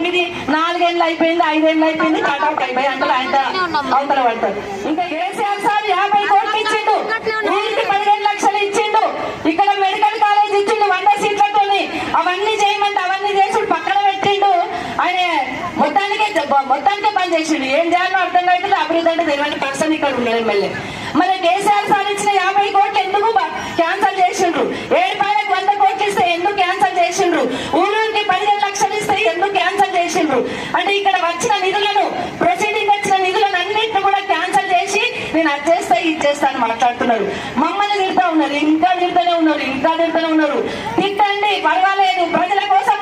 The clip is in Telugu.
ఇది 4 ఏళ్ళు అయిపోయింది, 5 ఏళ్ళు అయిపోయింది, కట్అవుట్ అయిపోయి అందులో ఆయన అవతల పడతారు. ఇంకా కేసీఆర్ సార్ 50 కోట్లు ఇచ్చిండు, ఊరికి 15 లక్షలు ఇచ్చిండు, ఇక్కడ మెడికల్ కాలేజ్ ఇచ్చిండు 100 సీట్లతోని. అవన్నీ చేయమంటే అవన్నీ చేసుడు పక్కన పెట్టిండు. ఆయన మొత్తానికే పని చేసిండు. ఏం చేయాలో అర్థం అవుతుంది. అభివృద్ధి అంటే తెలియని పర్సన్ ఇక్కడ ఉన్నాడు ఎమ్మెల్యే. మరి కేసీఆర్ సార్ ఇచ్చిన 50 కోట్లు ఎందుకు క్యాన్సల్ చేసిండ్రు? 7 పాయలకు 100 కోట్లు ఇస్తే ఎందుకు క్యాన్సల్ చేసిండ్రు? ఊరికి 15 లక్షలు ఇస్తే ఎందుకు క్యాన్సల్ చేసిండ్రు? అంటే ఇక్కడ వచ్చిన నిధులను, ప్రొసీడింగ్ వచ్చిన నిధులను అన్నింటిని కూడా క్యాన్సల్ చేసి నేను అది చేస్తా ఇది చేస్తా అని మాట్లాడుతున్నారు. మమ్మల్ని తిడతా ఉన్నారు, ఇంకా తిడతానే ఉన్నారు. తిట్టండి, పర్వాలేదు, ప్రజల కోసం